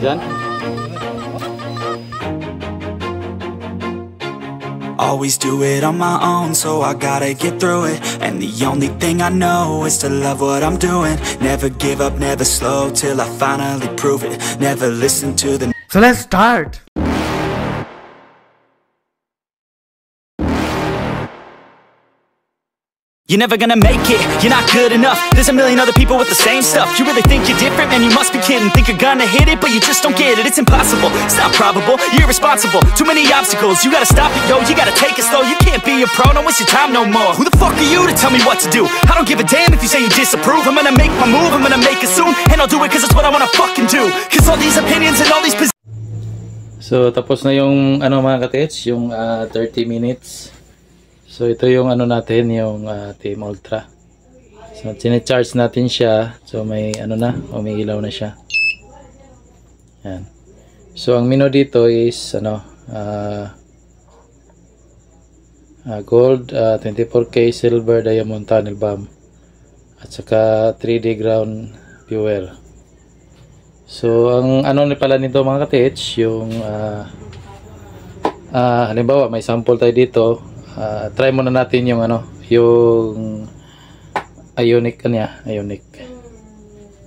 Diyan? Always do it on my own, so I gotta get through it. And the only thing I know is to love what I'm doing. Never give up, never slow, till I finally prove it. Never listen to the... So let's start. You're never gonna make it, you're not good enough. There's a million other people with the same stuff. You really think you're different? Man, you must be kidding. Think you're gonna hit it, but you just don't get it. It's impossible, it's not probable, you're irresponsible. Too many obstacles, you gotta stop it, yo. You gotta take it slow, you can't be a pro. Don't waste your time no more. Who the fuck are you to tell me what to do? I don't give a damn if you say you disapprove. I'm gonna make my move, I'm gonna make it soon. And I'll do it cause it's what I wanna fucking do. Cause all these opinions and all these So tapos na yung ano mga ka-TH, yung 30 minutes. So ito yung ano natin, yung Team Ultra. So sine-charge natin siya. So may ano na, umiilaw na siya. Yan. So ang menu dito is ano, gold, 24K silver diamond tunnel bomb, at saka 3D ground fuel. So ang ano pala nito mga ka-TH, yung halimbawa may sample tayo dito. Try muna natin yung ano, yung ionic kanya, ionic.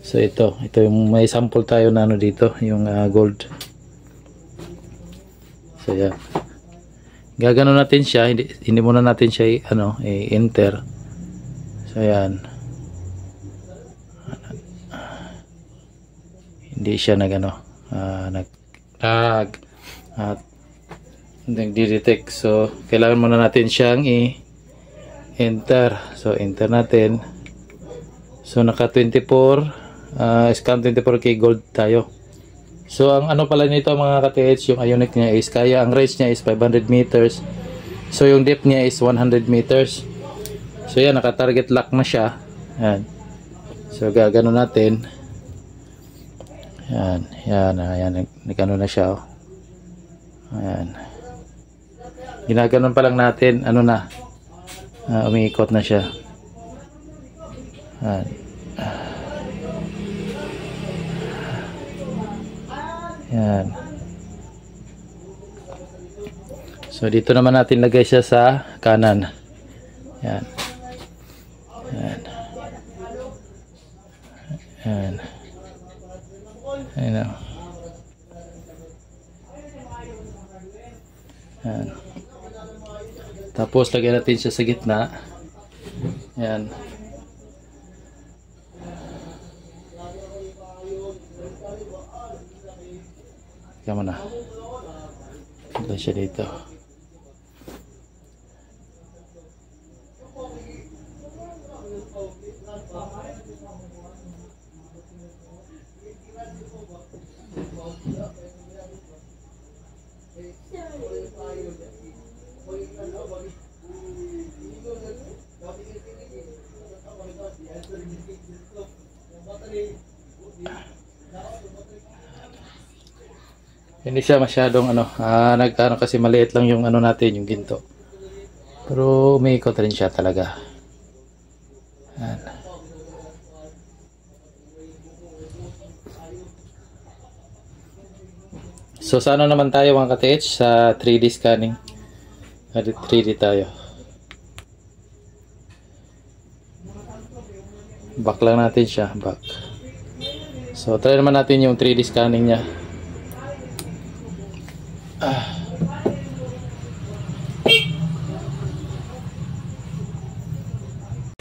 So ito yung may sample tayo na ano dito, yung gold. So yan. Gagano natin siya, hindi muna natin siya ano, enter. So yan. Hindi siya nagano, nagdi-detect. So kailangan muna natin siyang i-enter. So enter natin. So naka 24 scan 24K gold tayo. So ang ano pala nito mga ka-TH, yung ionic niya is kaya, ang range niya is 500 meters. So yung depth niya is 100 meters. So yan, naka target lock na siya. Yan. So gagano natin. Yan, nagano na siya, oh. Ayan. Ginaganon pa lang natin, ano na, umiikot na siya. Yan. So dito naman natin lagay siya sa kanan. Yan. Yan. Yan. Ayan. Yan. Tapos lagyan natin siya sa gitna. Yan. Kaya mo na. Lagyan siya dito. Hindi siya masyadong ano, nagano kasi maliit lang yung ano natin, yung ginto. Pero umiikot rin siya talaga. Yan. So sa ano naman tayo mga ka-TH, sa 3D scanning. 3D tayo. Back lang natin siya, back. So try naman natin yung 3D scanning niya.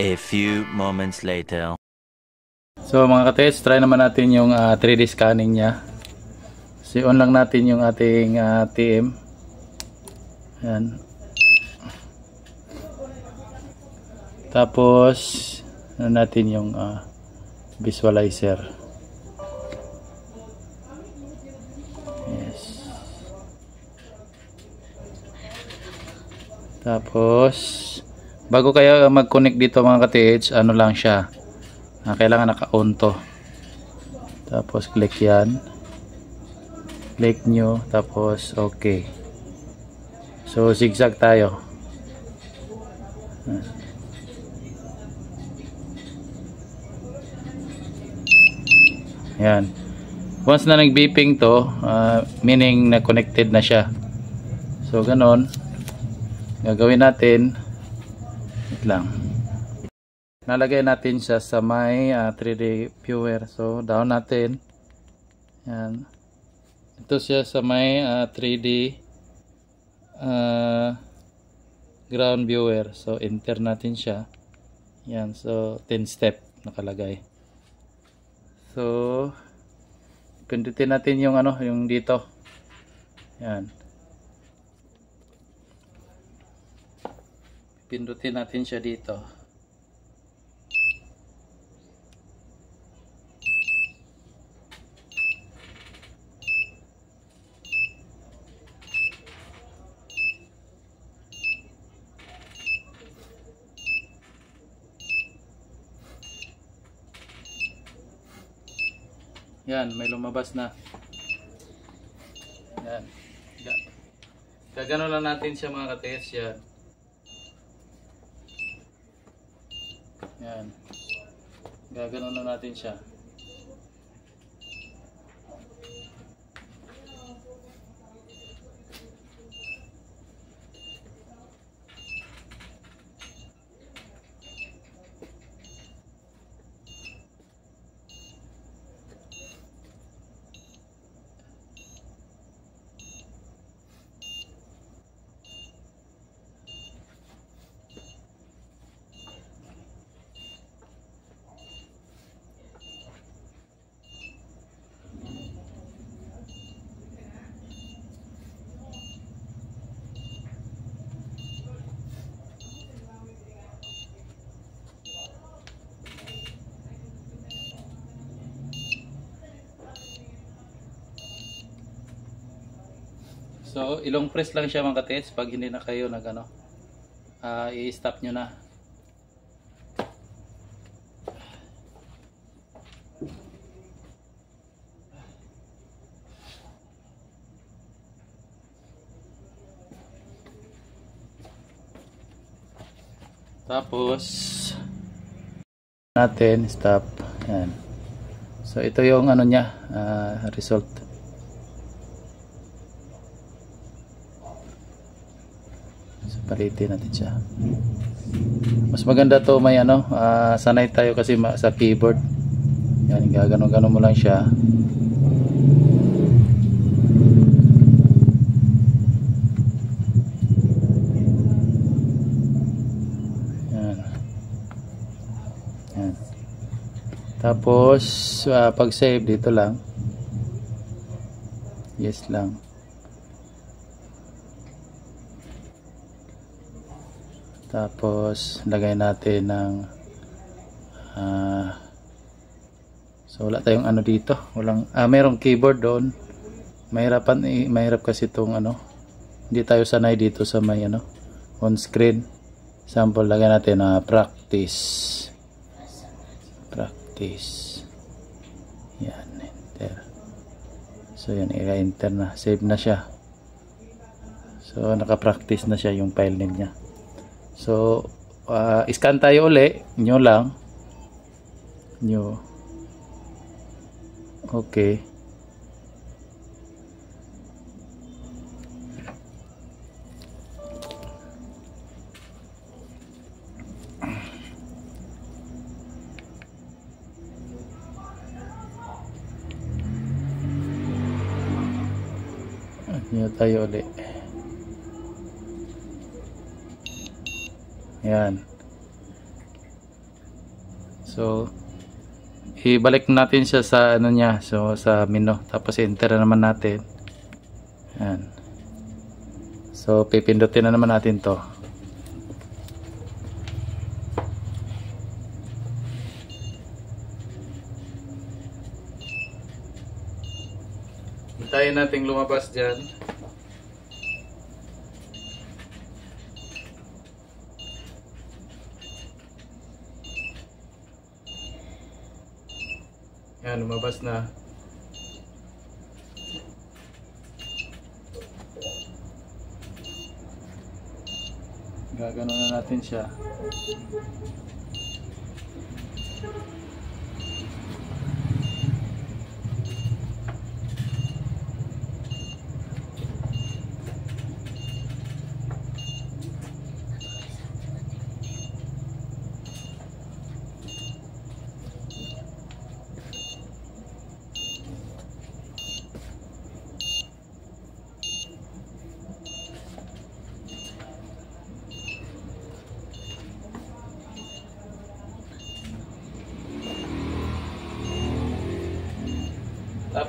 A few moments later. So mga ka-TH, try naman natin yung 3D scanning niya. So on lang natin yung ating TM. Yan. Tapos ano natin yung visualizer. Yes. Tapos bago kayo mag-connect dito mga ka-TH, ano lang siya, kailangan naka-on to. Tapos click yan, click nyo, tapos okay. So zigzag tayo. Yan. Once na nag-beeping to, meaning na connected na siya. So ganon, gagawin natin, wait lang, nalagay natin siya sa may 3D viewer. So down natin, yan, ito siya sa may 3D ground viewer. So enter natin siya, yan. So 10 step nakalagay. So pindutin natin yung yung dito, yan, pindutin natin siya dito. Yan, may lumabas na. Yan. Gagano lang natin siya mga ka-TS, yan. Yan. Gagano na natin siya. So, ilong press lang siya mga ka-TS. Pag hindi na kayo i-stop nyo na. Tapos, natin, stop. Yan. So, ito yung niya, result. Palitin natin siya. Mas maganda to may sanay tayo kasi sa keyboard. Yan, gagano-gano mo lang siya. Yan. Yan. Tapos pag save dito lang. Yes lang. Tapos lagay natin ng so wala tayong dito, walang mayroong keyboard doon. Mahirap kasi itong hindi tayo sanay dito sa may on screen. Sample, lagay natin practice. Yan, enter. So yan, i-enter na, save na siya. So naka-practice na siya yung file name niya. So, scan tayo uli. New lang. New. Okay. New tayo uli. Yan. So, ibalik natin siya sa niya. So, sa menu. Tapos, enter na naman natin. Yan. So, pipindutin na naman natin to. Hintayin natin lumabas dyan. Yan, lumabas na. Gagano na natin siya.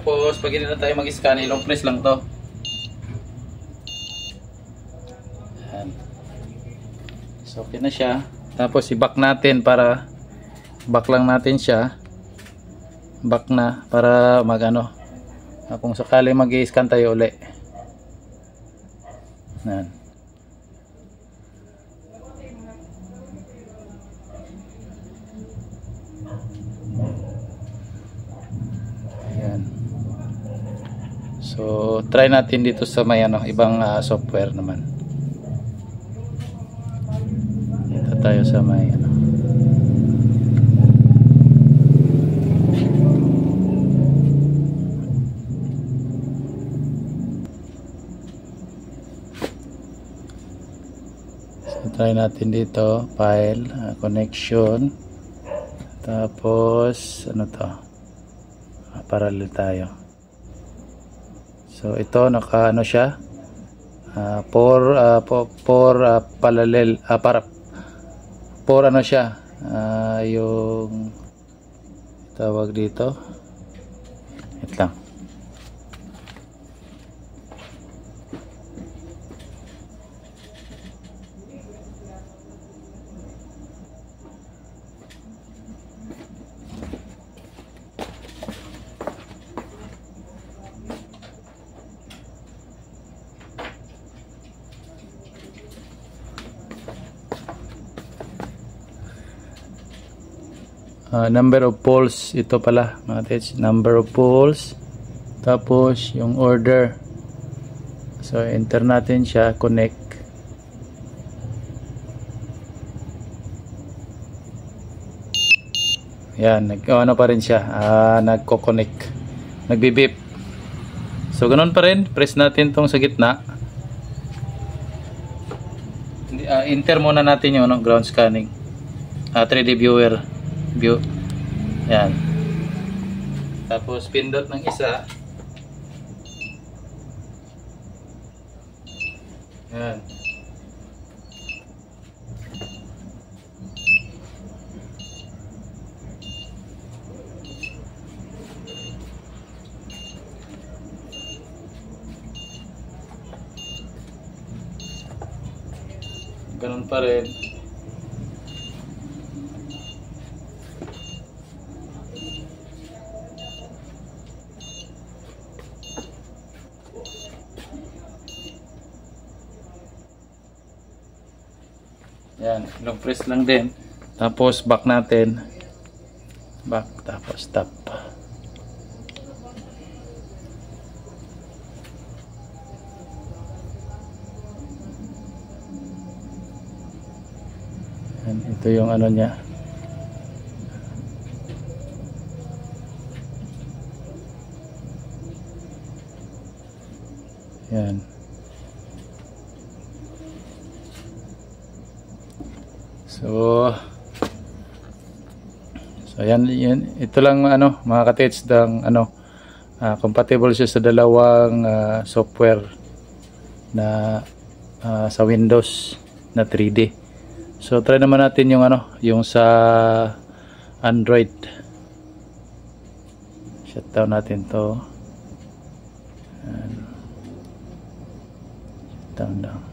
Tapos pag hindi na tayo mag-scan, ilong press lang to. Yan. So okay na siya. Tapos i-back natin para back lang natin siya. Back na para mag-ano. Kung sakali mag-i-scan tayo uli. Yan. Ayan. So try natin dito sa may ano, ibang software naman. Dito tayo sa may ano. So try natin dito, file, connection. Tapos ano to? Parallel tayo. So ito naka ano siya? Parallel para ano siya? Yung tawag dito. Ito lang. Number of poles, ito pala mga tits, number of poles, tapos yung order. So enter natin siya, connect. Yan, ano pa rin siya, nagko-connect, nagbibip. So ganun pa rin, press natin tong sa gitna. Enter muna natin yung ground scanning, 3D viewer view. Yan. Tapos pindot ng isa. Yan. Ganun pa rin. Yan, long press lang din. Tapos back natin. Back, tapos stop. Yan, ito yung ano niya. Yan. So yan, ito lang ano mga katits, ng ano compatible siya sa dalawang software na sa Windows na 3D. So try naman natin yung ano, yung sa Android. Shutdown natin to. Shutdown lang.